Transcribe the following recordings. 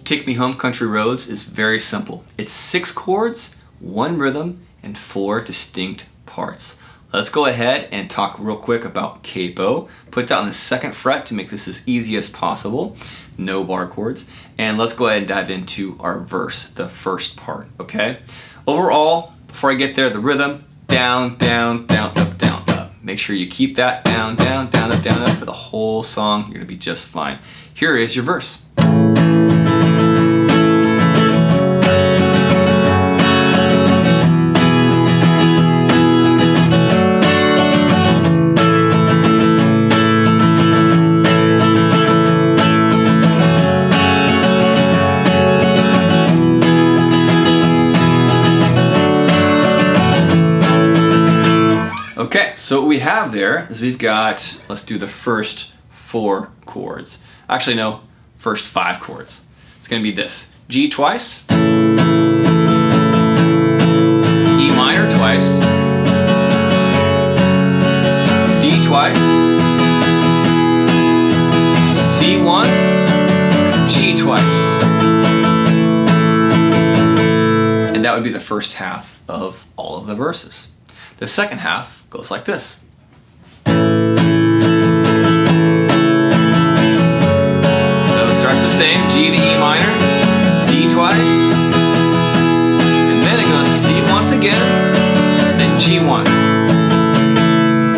Take Me Home Country Roads is very simple. It's 6 chords, 1 rhythm, and 4 distinct parts. Let's go ahead and talk real quick about capo. Put that on the 2nd fret to make this as easy as possible. No bar chords. And let's go ahead and dive into our verse, the first part, okay? Overall, before I get there, the rhythm, down, down, down, up, down, up. Make sure you keep that down, down, down, up for the whole song. You're gonna be just fine. Here is your verse. Okay, so what we have there is we've got, let's do the first 4 chords. Actually, no, first 5 chords. It's gonna be this: G twice, E minor twice, D twice, C once, G twice. And that would be the first half of all of the verses. The second half goes like this. So it starts the same, G to E minor, D twice, and then it goes C once again, then G once.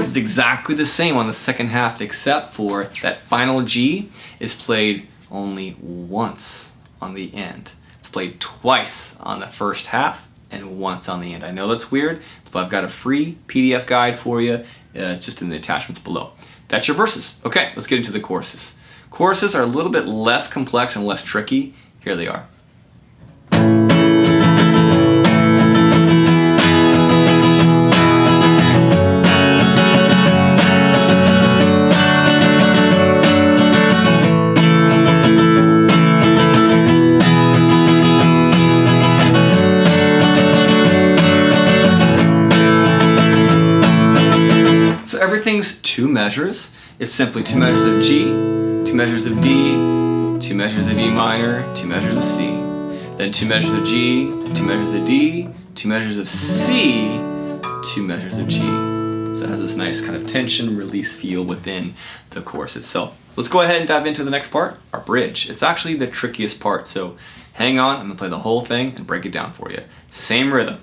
It's exactly the same on the second half, except for that final G is played only once on the end. It's played twice on the first half and once on the end. I know that's weird, but I've got a free PDF guide for you. It's just in the attachments below. That's your verses. Okay, let's get into the choruses. Choruses are a little bit less complex and less tricky. Here they are. Everything's 2 measures. It's simply 2 measures of G, 2 measures of D, 2 measures of E minor, 2 measures of C. Then 2 measures of G, 2 measures of D, 2 measures of C, 2 measures of G. So it has this nice kind of tension release feel within the chorus itself. Let's go ahead and dive into the next part, our bridge. It's actually the trickiest part, so hang on, I'm gonna play the whole thing and break it down for you. Same rhythm.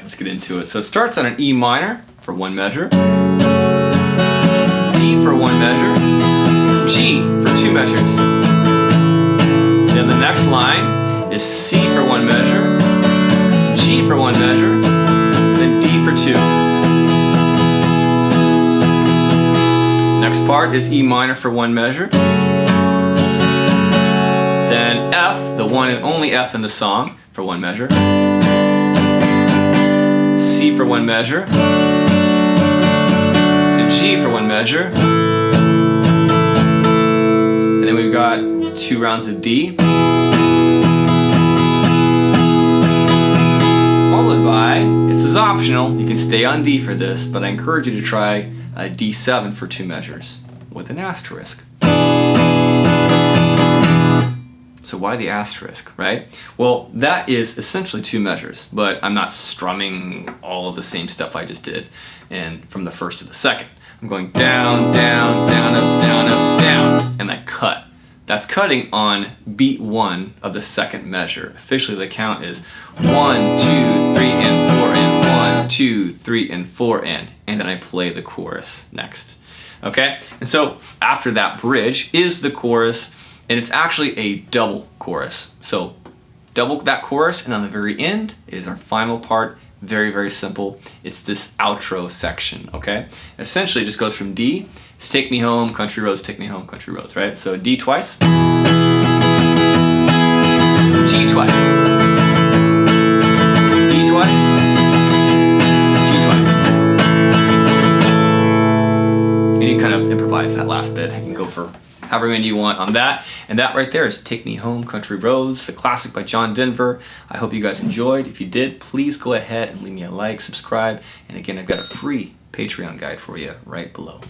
Let's get into it. So it starts on an E minor for 1 measure, D for 1 measure, G for 2 measures. Then the next line is C for 1 measure, G for 1 measure, then D for 2. Next part is E minor for 1 measure, then F, the one and only F in the song, for 1 measure, C for 1 measure, to G for 1 measure, and then we've got 2 rounds of D, followed by, this is optional, you can stay on D for this, but I encourage you to try a D7 for 2 measures, with an asterisk. So why the asterisk, right? Well, that is essentially 2 measures, but I'm not strumming all of the same stuff I just did and from the first to the second. I'm going down, down, down, up, down, up, down, and I cut. That's cutting on beat 1 of the 2nd measure. Officially the count is 1, 2, 3, and 4, and 1, 2, 3, and 4, and then I play the chorus next. Okay? And so after that bridge is the chorus, and it's actually a double chorus. So double that chorus, and on the very end is our final part. Very, very simple. It's this outro section, okay? Essentially it just goes from D, it's take me home, country roads, take me home, country roads, right? So D twice, G twice, D twice, G twice. kind of improvise that last bit. I can go for however many you want on that. And that right there is Take Me Home, Country Roads, a classic by John Denver. I hope you guys enjoyed. If you did, please go ahead and leave me a like, subscribe, and again, I've got a free Patreon guide for you right below.